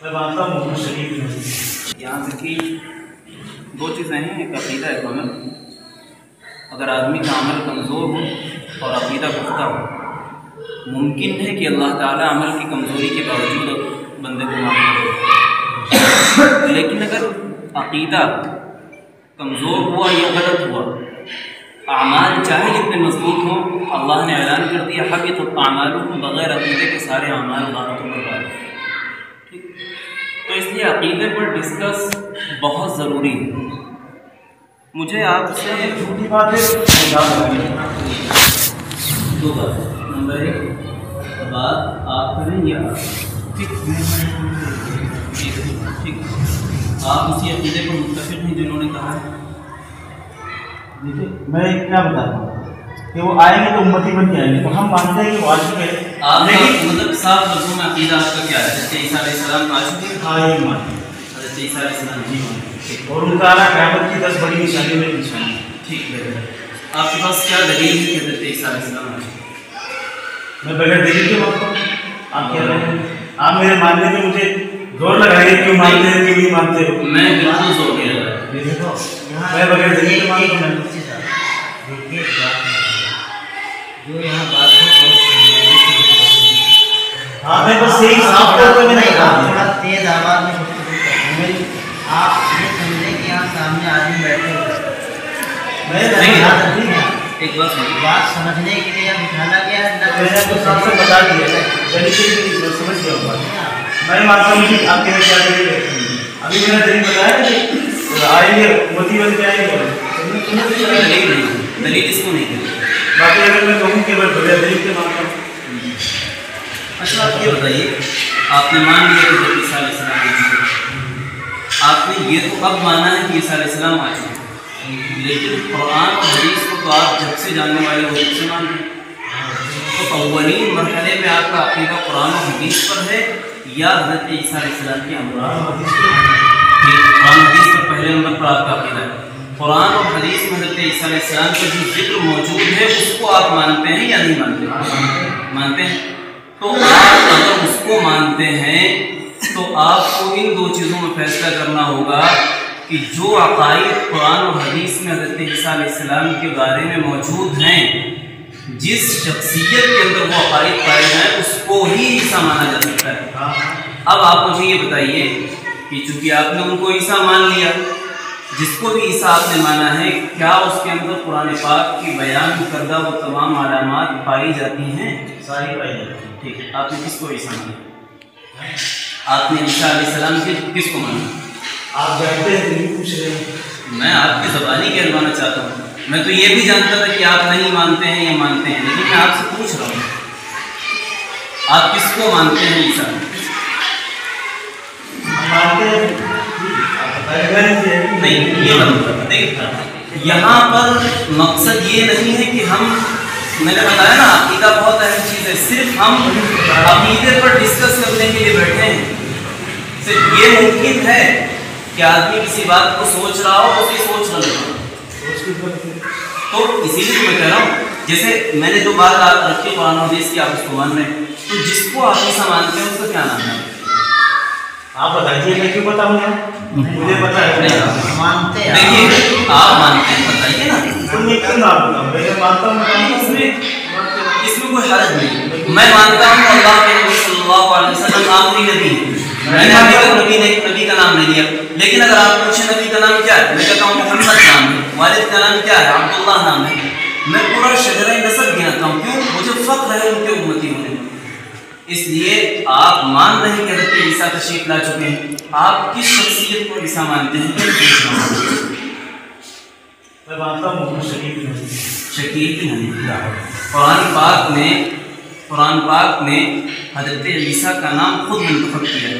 میں مانتا ہوں محمد شریف یہاں تک کہ دو چیزیں ہیں، ایک عقیدہ ایک عمل۔ اگر آدمی کا عمل کمزور ہو اور عقیدہ پختہ ہو، ممکن ہے کہ اللہ تعالیٰ عمل کی کمزوری کے باوجود بندے کو معاف کرے، لیکن اگر عقیدہ کمزور ہوا یا غلط ہوا، اعمال چاہے جتنے مضبوط ہوں، اللہ نے اعلان کر دیا حبطت اعمالکم، بغیر عقیدے کے سارے اعمال غلط و برباد۔ ٹھیک، تو اس لیے عقیدے پر ڈسکس بہت ضروری ہے۔ مجھے آپ سے جھوٹی بات ہے، دو بات، نمبر ایک بات آپ کریں یا ٹھیک ٹھیک آپ اسی عقیدے پر متفق ہیں جو انہوں نے کہا ہے؟ دیکھیے میں کیا بتاتا ہوں کہ وہ آئیں گے تو امتی بن کے آئیں گے، تو ہم مانتے ہیں کہ واجب ہے، لیکن مطلب صاف لفظوں میں عقیدہ آپ کا کیا ہے؟ حضرت عیسیٰ علیہ السلام کا عاشق ہے؟ ہاں یہ مانتے ہیں، حضرت عیسیٰ علیہ السلام جی مانتے، اور ان کا آنا قیامت کی 10 بڑی نشانیوں میں نشانی۔ ٹھیک ہے، آپ کے پاس کیا دلیل ہے کہ حضرت عیسیٰ علیہ السلام عاشق؟ میں بغیر دلیل کے مانتا ہوں۔ آپ کہہ رہے ہیں، آپ میرے ماننے میں مجھے زور لگائیے، کیوں مانتے ہیں کیوں نہیں مانتے ہو؟ میں بالکل زور نہیں لگا، میں بغیر دلیل کے مانتا ہوں۔ دیکھیے جو یہاں بات ہے ہاں میں بس یہی صاف طور پہ میں نے بتا دیا۔ تھوڑا تیز آواز میں گفتگو کرتے ہیں، آپ یہ سمجھیں کہ یہاں سامنے آدمی بیٹھے ہوئے ایک بات بات سمجھنے کے لیے بٹھانا گیا ہے، میں نے آپ کو صاف سے بتا دیا ہے، سمجھ گیا ہوں بات۔ میں مانتا ہوں کہ آپ کے لیے کیا دلیل ہے، ابھی میں نے دلیل بتایا کہ آئیں گے امتی بن کے آئیں گے، دلیل نہیں، دلیل اس کو نہیں کرتی۔ باقی اگر میں کہوں کہ میں بغیر دلیل کے مانتا ہوں۔ اچھا آپ یہ بتائیے، آپ نے مان لیا کہ حضرت عیسیٰ علیہ السلام عاشق ہے، آپ نے یہ تو اب مانا ہے کہ عیسیٰ علیہ السلام عاشق ہے، لیکن قرآن اور حدیث کو تو آپ جب سے جاننے والے ہو جب سے مانتے ہیں، تو اولین مرحلے میں آپ کا عقیدہ قرآن و حدیث پر ہے یا حضرت عیسیٰ علیہ السلام کی عمل؟ قرآن حدیث پر پہلے نمبر پر آپ کا عقیدہ ہے۔ قرآن اور حدیث میں حضرت عیسیٰ علیہ السلام کا جو ذکر موجود ہے اس کو آپ مانتے ہیں یا نہیں مانتے؟ مانتے ہیں۔ تو آپ اگر اس کو مانتے ہیں تو آپ کو ان دو چیزوں میں فیصلہ کرنا ہوگا کہ جو عقائد قرآن اور حدیث میں حضرت عیسیٰ علیہ السلام کے بارے میں موجود ہیں، جس شخصیت کے اندر وہ عقائد پائے ہیں اس کو ہی عیسیٰ مانا جا سکتا ہے۔ اب آپ مجھے یہ بتائیے کہ چونکہ آپ نے ان کو عیسیٰ مان لیا، جس کو بھی عیسیٰ آپ نے مانا ہے، کیا اس کے اندر قرآن پاک کی بیان کردہ وہ تمام علامات پائی جاتی ہیں؟ ساری پائی جاتی ہیں۔ ٹھیک ہے، آپ نے کس کو عیسیٰ مانا؟ آپ نے عیسیٰ علیہ السلام کس کو مانا؟ آپ جانتے ہیں دلیل پوچھ رہے ہیں، میں آپ کی زبانی کہلوانا چاہتا ہوں، میں تو یہ بھی جانتا تھا کہ آپ نہیں مانتے ہیں یا مانتے ہیں، لیکن میں آپ سے پوچھ رہا ہوں آپ کس کو مانتے ہیں عیسیٰ؟ مانتے ہیں نہیں، یہ بند دیکھ، یہاں پر مقصد یہ نہیں ہے کہ ہم، میں نے بتایا نا عقیدہ بہت اہم چیز ہے، صرف ہم عقیدے پر ڈسکس کرنے کے لیے بیٹھے ہیں۔ صرف یہ ممکن ہے کہ آدمی کسی بات کو سوچ رہا ہو اس کی سوچ غلط ہو، تو اسی لیے میں کہہ رہا ہوں، جیسے میں نے جو بات رکھی قرآن و حدیث کی، آپ اس کو مان رہے ہیں، تو جس کو آپ ایسا مانتے ہیں اس کا کیا نام ہے؟ آپ بتائیے، میں کیوں بتاؤں گا؟ مجھے پتا ہے مانتے ہیں، دیکھیے آپ مانتے ہیں، بتائیے نا، تو میں کیوں نہ بتاؤں؟ میں مانتا ہوں، اس میں کوئی حرج نہیں۔ میں مانتا ہوں اللہ کے نبی صلی اللہ علیہ وسلم آخری نبی ہے، میں نے ابھی تک نبی کا نام نہیں لیا، لیکن اگر آپ پوچھیں نبی کا نام کیا ہے، میں کہتا ہوں محمد نام ہے، والد کا نام کیا ہے، عبداللہ نام ہے، میں پورا شجرہ نسب گناتا ہوں، کیوں؟ مجھے فخر ہے ان کے امتی ہونے میں۔ اس لیے آپ مان رہے ہیں کہ حضرت عیسیٰ تشریف لا چکے ہیں، آپ کس شخصیت کو عیسیٰ مانتے ہیں؟ میں مانتا ہوں محمد شکیل کی نہیں، قرآن پاک نے حضرت عیسیٰ کا نام خود منتخب کیا ہے۔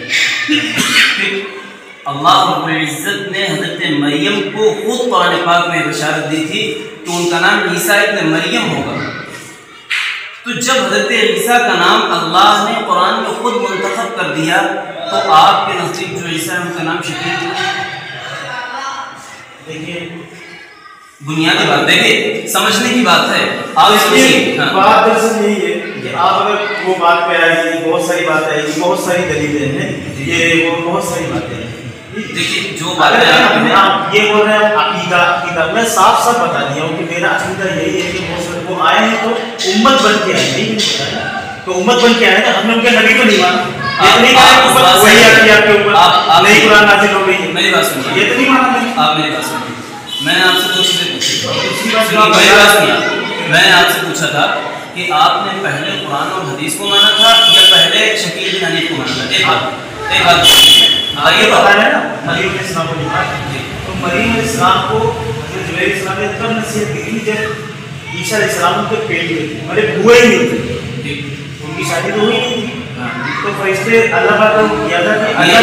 اللہ رب العزت نے حضرت مریم کو خود قرآن پاک میں بشارت دی تھی کہ ان کا نام عیسیٰ ابن مریم ہوگا۔ تو جب حضرت عیسیٰ کا نام اللہ نے قرآن میں خود منتخب کر دیا تو آپ کے نزدیک جو عیسیٰ ہے ان کا نام شکیل ہے۔ دیکھیے बुनियादी बात देखिए, समझने की बात है। आप इसलिए बात दरअसल यही है कि आप अगर वो बात पे आएगी, बहुत सारी बात आएगी, बहुत सारी दलीलें हैं, ये वो बहुत सारी बातें हैं। देखिए जो अगर बातें आप ये बोल रहे हैं अकीदा, मैं साफ साफ बता दिया हूँ कि मेरा अकीदा यही है कि वो आए हैं तो उम्मत बन के आए, नहीं बताया तो उम्मत बन के आए ना, हमने उनके नबी को नहीं माना, ये नहीं कहा कि वही आपके ऊपर नई कुरान नाज़िल हो गई है। मेरी बात सुनिए, ये तो नहीं माना मैंने। आप मेरी बात सुनिए, मैंने आपसे दो चीजें पूछी। बात मेरी बात सुनिए, मैंने आपसे पूछा था कि आपने पहले कुरान और हदीस को माना था या पहले शकील बिन हनीफ को माना था? एक बात ये पता है ना, मरीम इस्लाम को लिखा तो मरीम इस्लाम को हज़रत जुबैर इस्लाम ने तब नसीहत दी थी जब ईसा अलैहिस्सलाम के पेट में थे, मतलब हुए ही नहीं थे, उनकी शादी तो हुई नहीं थी। तो फरिश्ते अल्लाह पाक को किया था कि अल्लाह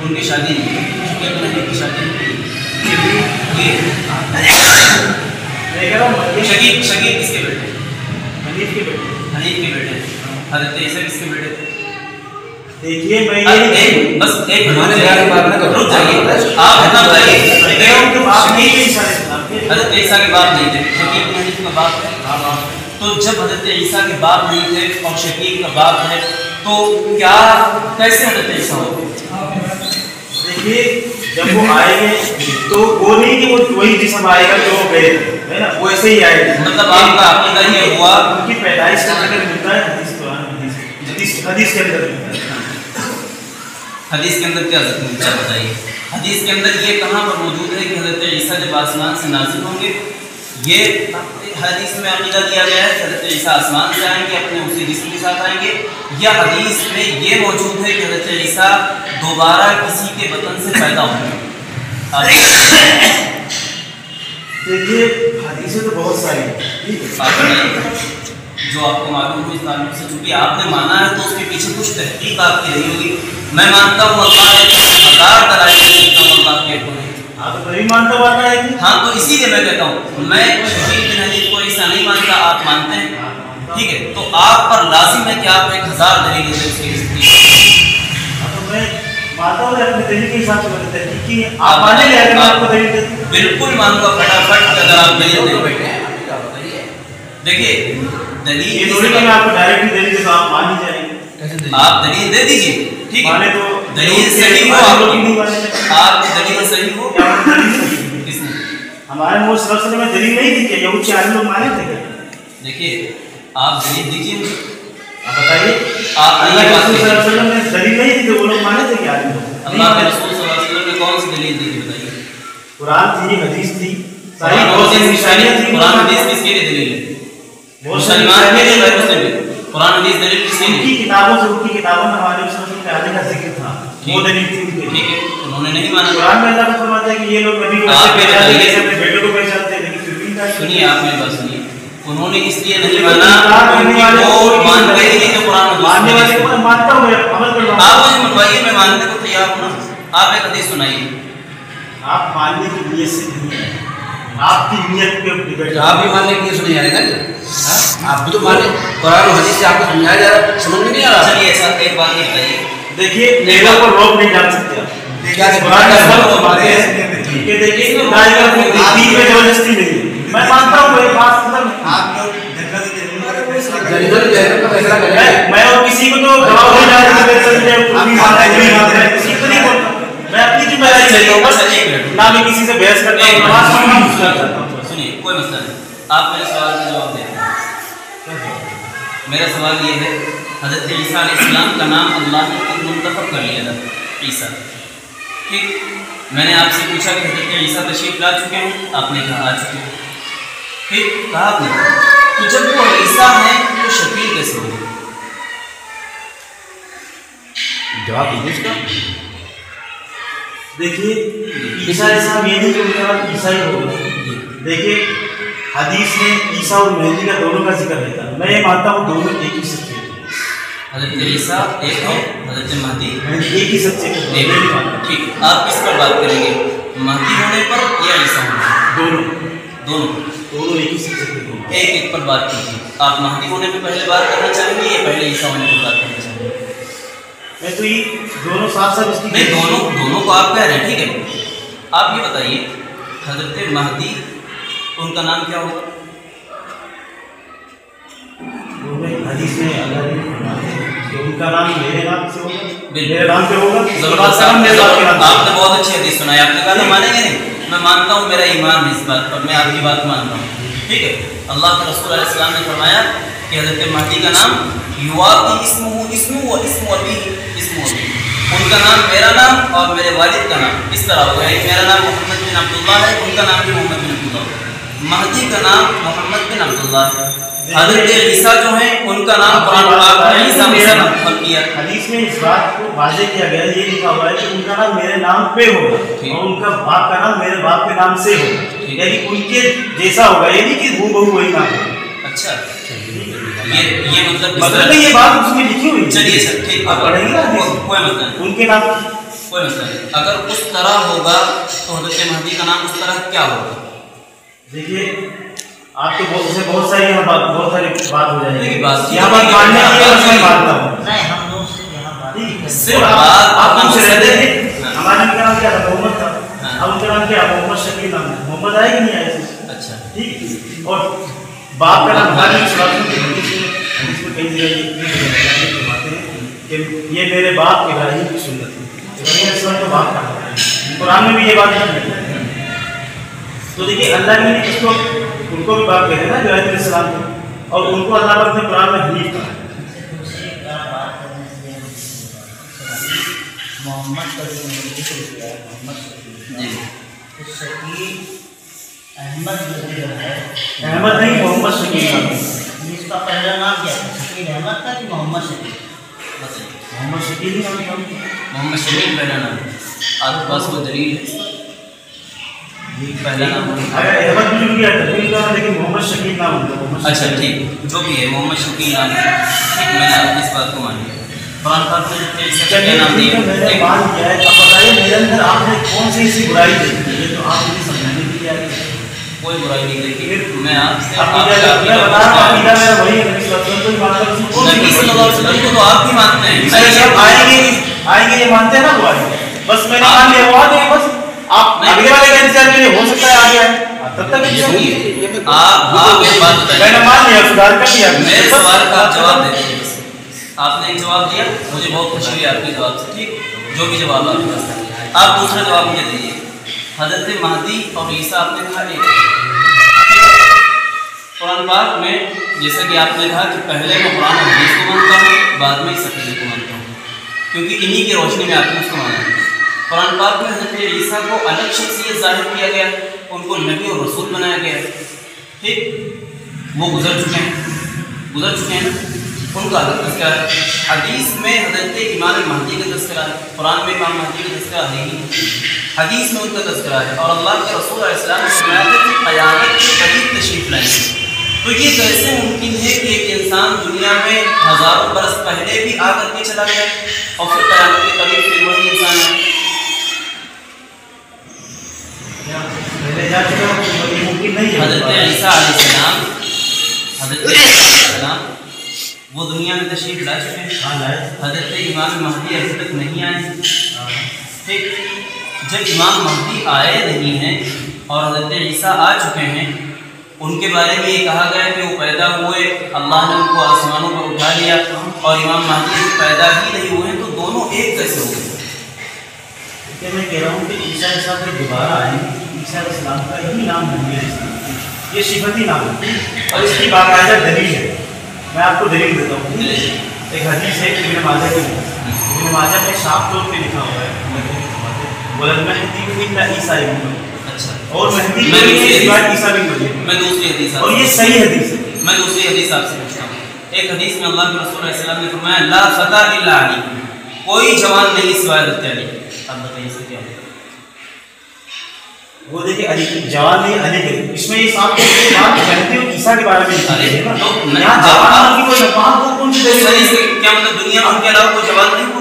उनकी शादी की शादी शकील किसके बेटे? हनीफ के बेटे। हनीफ के बेटे। हज़रत ईसा किसके बेटे थे? देखिए मैं ये बस एक हमारे बारे में बात ना करो, रुक जाइए, आप इतना बताइए। हज़रत ईसा के बाप नहीं थे, शकील बिन हनीफ का बाप है। तो जब हज़रत ईसा के बाप नहीं थे और शकील का बाप है, तो क्या कैसे हज़रत ईसा हो? देखिए जब वो आएंगे तो वो नहीं कि वो वही जिस्म आएगा जो गए है ना, वो ऐसे ही आएगा। मतलब आपका अकीदा ये हुआ उनकी पैदाइश का जिक्र मिलता है हदीस के अंदर मिलता है। हदीस के अंदर क्या मिलता है बताइए? हदीस के अंदर ये कहाँ पर मौजूद है कि हज़रत ईसा जब आसमान से नाज़िल होंगे, ये हदीस में अकीदा दिया गया है कि हज़रत ईसा आसमान से आएंगे, अपने उसी जिस्म के साथ आएंगे, या हदीस में ये मौजूद है कि हज़रत ईसा दोबारा किसी के बतन से पैदा होंगे? देखिए हदीसें तो बहुत सारी हैं, जो आपको मालूम हो इस ताल्लुक से, क्योंकि आपने माना है तो उसके पीछे कुछ तहकीक आपकी रही होगी। मैं मानता हूँ अल्लाह ने 1000 दलाइल दे सकता हूँ अल्लाह के ऊपर। आप तो नहीं मानता वाला है कि हाँ, तो इसीलिए मैं कहता हूँ मैं शकील बिन हनीफ को ऐसा नहीं मानता, आप मानते हैं, ठीक है? तो आप पर लाजिम है कि आप 1000 दलील दे उसके। तो मैं मानता हूँ अपने दलील के हिसाब से बताते हैं कि आप मानेंगे अगर मैं आपको दलील देती हूँ? बिल्कुल मानूंगा फटाफट अगर आप दलील दें। देखिए दलील ये थोड़ी कि मैं आपको डायरेक्टली दलील देता हूँ आप मान ही जाएंगे। आप दलील दे दीजिए, ठीक है? माने तो दलील सही हो, आपकी दलील सही हो। किसने? हमारे मुझ सरसले में दलील नहीं दी क्या? यहूदी आदमी लोग माने थे क्या? देखिए आप दलील दीजिए मुझे, आप बताइए। आप अल्लाह के रसूल सल्लल्लाहु अलैहि वसल्लम ने दलील नहीं दी तो वो लोग माने थे क्या आदमी लोग? अल्लाह के रसूल सल्लल्लाहु अलैहि वसल्लम ने कौन सी दलील दी बताइए? कुरान थी, हदीस थी, सारी बहुत सी निशानियां थी। कुरान हदीस किसके लिए दलील है? मुसलमान के लिए है, मुस्लिम के लिए। कुरान हदीस दलील किसके लिए? उनकी किताबों से, उनकी किताबों में हमारे वसल्लम के आने का जिक्र था, वो दलील थी उनके लिए। ठीक है, उन्होंने नहीं माना। कुरान में अल्लाह फरमाता है कि ये लोग नबी को आप ऐसे बताइए। जैसे अपने बेटों को पहचानते हैं, लेकिन फिर भी इनकार करते हैं। सुनिए, आप मेरी बात सुनिए। उन्होंने इसलिए नहीं माना क्योंकि वो मानते ही नहीं कि कुरान मानने वाले को मानता हूँ, अमल करता हूँ। आप मुझे मनवाइए, मैं मानने को तैयार हूँ ना। आप एक हदीस सुनाइए। आप मानने की नीयत से नहीं है, आपकी नीयत पे डिपेंड। तो आप भी मानने के लिए सुने जा रहे हैं ना, आप भी तो माने। कुरान और हदीस से आपको समझाया जा रहा है, समझ में नहीं आ रहा। चलिए ऐसा एक बात ये बताइए, देखिए मेरे ऊपर रोक नहीं डाल सकते आप। क्या कुरान का सब बातें हैं कि देखिए खुदाई का कोई दीन में जबरदस्ती नहीं है। मैं मानता हूँ कोई बात मतलब आप लोग जन्नत जन्नत जहन्नम का फैसला करेंगे। मैं और किसी को तो जवाब नहीं डाल सकता किसी को नहीं बोलता। मैं अपनी जिम्मेदारी लेता हूँ, बस ना मैं किसी से बहस करता हूँ, नमाज पढ़ता हूँ। सुनिए कोई मसला नहीं, आप मेरे सवाल का जवाब दें। मेरा सवाल ये है, हज़रत ईसा अलैहिस्सलाम का नाम अल्लाह ने खुद मुंतखब कर लिया था, ईसा। ठीक, मैंने आपसे पूछा कि हज़रत ईसा तशरीफ ला चुके हैं, आपने कहा आ चुके हैं। ठीक, कहा आपने। तो जब वो ईसा है तो शकील कैसे होगी? जवाब दीजिए इसका। देखिए ईसा इस्लाम ये नहीं कि उनका नाम ईसा ही होगा। देखिए हदीस में ईसा और मेहदी का दोनों का जिक्र रहता है। मैं ये मानता हूँ दोनों एक ही सच्चे हैं। हज़रत ईसा एक है, हज़रत महदी एक ही सच्चे हैं। एक है। ठीक, आप किस पर बात करेंगे, महदी होने पर या ईसा होने पर? दोनों एक ही सच्चे हैं। एक एक पर बात कीजिए। आप महदी होने पे पहले बात करना चाहेंगे या पहले ईसा होने पर बात करना चाहेंगे? मैं तो ये दोनों साथ साथ इसकी नहीं, दोनों को आप कह रहे हैं, ठीक है। आप ये बताइए, हज़रत महदी उनका नाम क्या होगा? हदीस में अल्लाह ने फरमाया कि उनका नाम मेरे नाम से होगा, बिल्कुल। मेरे नाम पे होगा। ज़बरदस्त, आपने बहुत अच्छी हदीस सुनाई। आपने कहा था मानेंगे नहीं, मैं मानता हूँ, मेरा ईमान है इस बात पर, मैं आपकी बात मानता हूँ, ठीक है। अल्लाह के रसूल अलैहि सलाम ने फरमाया कि हज़रत महदी का नाम युवाती इस्मुहु इस्मु व इस्मु अबीही इस्मु अबी, उनका नाम मेरा नाम और मेरे वालिद का नाम इस तरह होगा। मेरा नाम मोहम्मद बिन अब्दुल्लाह है, उनका नाम भी मोहम्मद बिन अब्दुल्लाह है। महदी का नाम मोहम्मद बिन अब्दुल्लाह है। हज़रत ईसा जो है उनका नाम कुरान पाक में ईसा मसीह नाम किया। हदीस में इस बात को वाज़ेह किया गया, ये लिखा हुआ है कि उनका नाम मेरे नाम पे होगा और उनका बाप का नाम मेरे बाप के नाम से होगा, यानी उनके जैसा होगा, यानी कि हूबहू वही नाम होगा। अच्छा, ये मतलब ये बात उसमें लिखी हुई। चलिए सर, ठीक है, पढ़ेंगे ना, कोई मसला नहीं, उनके नाम कोई मसला नहीं। अगर उस तरह होगा तो हज़रत महदी का नाम उस तरह क्या होगा? देखिए, आप तो बहुत सारी यहाँ बात हो जाएगी, यहाँ बात मानने की मैं मानता हूँ नहीं, हम लोग से यहाँ बात सिर्फ आप पूछ रहे थे हमारे उनका नाम क्या था? मोहम्मद था। अब उनका नाम क्या? मोहम्मद शकील नाम है। मोहम्मद आया कि नहीं आया? अच्छा, ठीक। और बाप का नाम हदीस में कई जगह ये फरमाते हैं कि ये मेरे बाप इब्राहिम की सुन्नत है। इब्राहिम का बाप का नाम है, कुरान में भी ये बात है। तो देखिए, अल्लाह ने इसको उनको भी बाप कहते हैं ना इब्राहिम अलैहिस्सलाम को, और उनको अल्लाह ने अपने कुरान में हनीफ कहा। मोहम्मद का जो जिक्र किया है, मोहम्मद शकील अहमद जो है, अहमद नहीं, मोहम्मद शकील नाम है। इसका पहला नाम क्या था? शकील अहमद था कि मोहम्मद शकील? मोहम्मद शकील ही नाम था। मोहम्मद शकील पहला नाम, आपके पास वो दलील है? पहला नाम अगर अहमद भी जुड़ गया था, लेकिन मोहम्मद शकील नाम होता है। अच्छा, ठीक, जो भी है मोहम्मद शकील नाम है, ठीक, मैंने आपकी इस बात को मान लिया। कुरान पाक में क्या नाम दिया? मैंने मान किया है। अब बताइए मेरे अंदर आपने कौन सी ऐसी बुराई देखी है तो आप मुझे समझाने के लिए आए? कोई बुराई नहीं देखी, मैं आपसे मैं बता रहा हूँ, अकीदा मेरा वही है, नबी सल्लल्लाहु अलैहि वसल्लम को तो आप भी मानते हैं, आएंगे ये मानते हैं ना, वो आएंगे, बस मैंने मान लिया, वो आ गए, बस आप अगले वाले का इंतजार करिए, हो सकता है आ गया है, तब तक आप एक बात बताइए, मैंने मान लिया, सुधार कर दिया। मेरे सवाल का आप जवाब दे दीजिए। बस आपने एक जवाब दिया, मुझे बहुत खुशी हुई आपके जवाब से, ठीक, जो भी जवाब आपके पास है, आप दूसरा जवाब मुझे दीजिए। हज़रत महदी और ईसा आपने कहा एक, कुरान पाक में जैसा कि आपने कहा कि पहले मैं कुरान और हदीस को मानता हूँ, बाद में इस अक़ीदे को मानता हूँ, क्योंकि इन्हीं की रोशनी में आपने उसको माना है। कुरान पाक में हज़रत ईसा को अलग शख्सियत ज़ाहिर किया गया, उनको नबी और रसूल बनाया गया है, ठीक, वो गुजर चुके हैं ना, उनका अलग तज़किरा है। हदीस में हज़रत इमाम महदी का तज़किरा है, कुरान में इमाम महदी का तज़किरा है ही, हदीस में उनका तज़किरा है, और अल्लाह के रसूल अलैहि सलाम ने फरमाया था कि क़यामत के करीब तशरीफ़ लाएंगे। तो ये कैसे मुमकिन है कि एक इंसान दुनिया में हज़ारों बरस पहले भी आकर के चला गया और फिर क़यामत के करीब फिर वही इंसान है? हज़रत ईसा अलैहिस्सलाम वो दुनिया में तशरीफ़ ला चुके हैं, हज़रत इमाम महदी अभी तक नहीं आए, ठीक, जब इमाम महदी आए नहीं हैं और हज़रत ईसा आ चुके हैं, उनके बारे में ये कहा गया कि वो पैदा हुए, अल्लाह ने उनको आसमानों पर उठा लिया, और इमाम महदी पैदा ही नहीं हुए हैं, तो दोनों एक कैसे हो गए? मैं कह रहा हूँ कि ईसा अलैहिस्सलाम दोबारा आएंगे, ईसा अलैहिस्सलाम का ही नाम है, ये सिफती नाम है और इसकी बाकायदा दलील है। मैं आपको दलील देता हूँ। एक हदीस है इब्न माजा की, इब्न माजा में साफ तौर पे लिखा हुआ है, वलल महदी इल्ला ईसा इब्न मरियम, अच्छा, और महदी ईसा बिन मरियम, मैं दूसरी हदीस, और ये सही हदीस है। मैं दूसरी हदीस आपसे पूछता हूँ। एक हदीस में अल्लाह के रसूल अलैहि सलाम ने फरमाया ला फता इल्ला अली, कोई जवान नहीं सिवाय हज़रत अली। आप बताइए इससे क्या होगा? वो देखिए अली जवान नहीं, अली के इसमें ये साफ तौर पे बात कहते हो ईसा के बारे में लिखा है ना, यहाँ जवान की कोई जवान वो कौन सी दलील है? क्या मतलब दुनिया में उनके अलावा कोई जवान नहीं हो?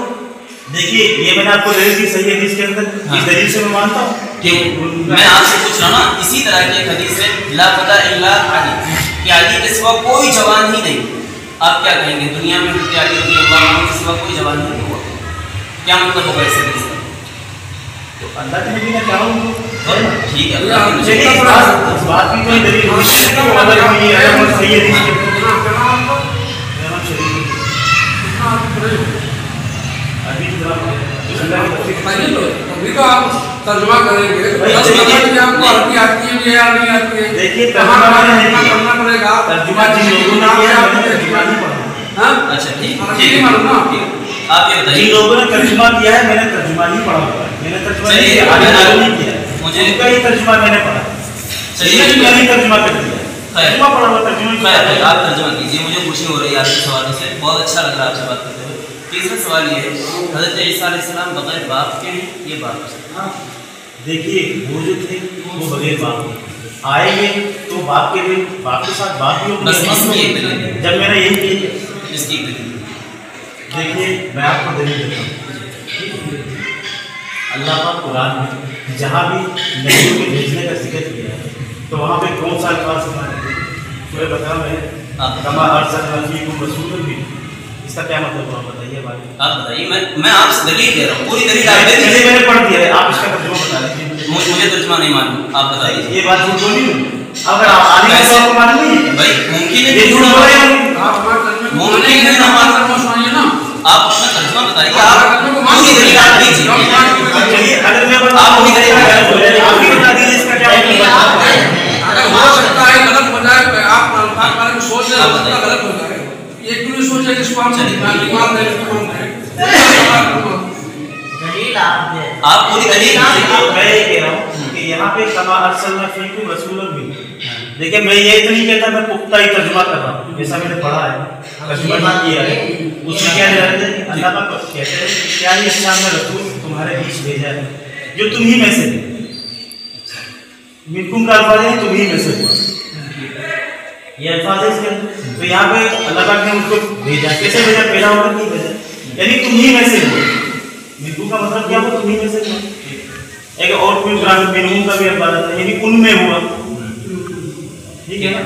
देखिए ये मैंने आपको दलील दी सही हदीस के अंदर, इस दलील से मैं मानता हूँ। मैं आपसे पूछ रहा ना, इसी तरह की एक हदीस है ला फता इल्ला अली, कि अली के सिवा कोई जवान ही नहीं। आप क्या कहेंगे? दुनिया में अली रज़ियल्लाहु अन्हु के सिवा कोई जवान नहीं हुआ, क्या मतलब होगा इस हदीस का? तो अल्लाह के नबी ने कहा ठीक है, अल्लाह की चलिए इस बात की कोई दलील नहीं है कि वो अलग हुई है और सही है नहीं अभी तो आप तर्जुमा करेंगे आपको अरबी आती है या नहीं आती है? देखिए तर्जुमा करना पड़ेगा। तर्जुमा जिन लोगों ने किया है तर्जुमा नहीं पढ़ा। हाँ अच्छा ठीक अरबी ठीक नहीं मालूम ना। आप ये बताइए जिन लोगों ने तर्जुमा किया है मैंने तर्जुमा नहीं पढ़ा हुआ है। मैंने तर्जुमा चलिए, नहीं आगे नहीं किया है। मुझे उनका ही तर्जुमा मैंने पढ़ा। चलिए, मैंने तर्जुमा कर दिया। खैर। तर्जुमा पढ़ा हुआ तर्जुमा नहीं खैर, किया। आप तर्जुमा कीजिए। मुझे खुशी हो रही है आपके सवालों से, बहुत अच्छा लग रहा है आपसे बात करते हुए। तीसरा सवाल ये है, हज़रत ईसा अलैहिस्सलाम बगैर बाप के हैं, ये बाप है? देखिए वो जो थे वो बगैर बाप के आएंगे तो बाप के लिए बाप के साथ बाप भी बस इसकी एक दलील है। जब मैंने यही किया इसकी एक दलील देखिए मैं आपको दलील देता हूँ। अल्लाह पाक कुरान में जहाँ भी नबियों के भेजने का जिक्र किया है तो वहाँ पे कौन सा अल्फाज इस्तेमाल किए? मुझे बताओ मैं कमा अरसलना फीकुम रसूलन भी इसका क्या मतलब हुआ बताइए भाई। आप बताइए, मैं आपसे दलील दे रहा हूँ, पूरी दलील आप दे चलिए दीजिए। मैंने पढ़ दिया है आप इसका तर्जुमा बता दीजिए। मुझे तर्जुमा नहीं मालूम, आप बताइए। ये बात झूठ बोली अगर आप आदमी को आपको मालूम नहीं है भाई मुमकिन है ये कि झूठ बोल रहे हैं। आप हमारे तर्जुमे को मुमकिन मानेंगे है ना, ना, हमारे तर्जुमा सुनाइए ना। आप अपना तर्जुमा बताइए, आप आप तर्जुमे को पूरी मानिए। दलील आप दीजिए। चलिए अगर मैं बता आप वही करिए। आप ही बता दीजिए इसका क्या मतलब है। अगर हो सकता है गलत हो जाए, आप बारे में सोच रहे हो सकता गलत हो जाए, एक भी नहीं सोचे जिसको हम मान रहे दलील आप दे। आप पूरी दलील दीजिए। मैं ये कह रहा हूँ कि यहाँ पे कमा अरसलना फीकुम रसूलन भी देखिए मैं ये तो नहीं कहता मैं पुख्ता ही तर्जुमा कर रहा हूँ जैसा मैंने पढ़ा है तर्जुमा नहीं किया है उसमें क्या ले रहे थे अल्लाह पाक कहते हैं क्या ये इस्लाम में रसूल तुम्हारे बीच भेजा है जो तुम ही में से मिनकुम का अल्फाज है तुम ही में से हुआ ये अल्फाज है इसके अंदर। तो यहाँ पे अल्लाह पाक ने उनको भेजा कैसे भेजा पैदा होकर नहीं भेजा यानी तुम ही में से हो। मिनकुम का मतलब क्या हुआ तुम ही में से हुआ। एक और कोई ग्राम मिनकुम का भी अल्फाज आता है यानी उनमें हुआ ठीक है ना।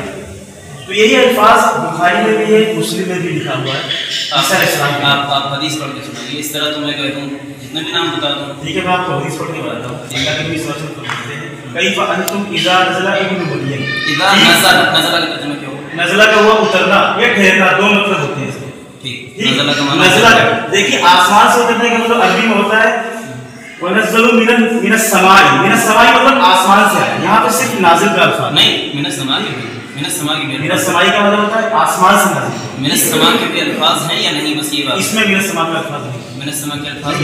तो यही अल्फाज बुखारी में भी है मुस्लिम में भी लिखा हुआ है ईसा अलैहिस्सलाम का। आप हदीस पढ़ के सुनाइए। इस तरह तो मैं कहता हूँ जितने भी नाम बता दूँ। ठीक है मैं आपको हदीस पढ़ के बताता हूँ जिनका कि इस वचन को कहते हैं कैफ अंतुम इज़ा नज़ला इब्न मरियम इज़ा नज़ला का तर्जुमा क्या होगा? नज़ला का हुआ उतरना या ठहरना दो मतलब होते हैं इसके। ठीक, ठीक नज़ला का माना नज़ला का देखिए आसमान से उतरने का मतलब अरबी में होता है वनज़्ज़लु मिनस समाई मतलब आसमान से आया। यहाँ पे सिर्फ नाज़िल का अल्फाज नहीं, मिनस समा के भी मिनस समाई का मतलब होता है आसमान से नाज़िल। मिनस समा के भी अल्फाज हैं या नहीं? बस ये बात। इसमें मिनस समा का अल्फाज नहीं। मिनस समा के अल्फाज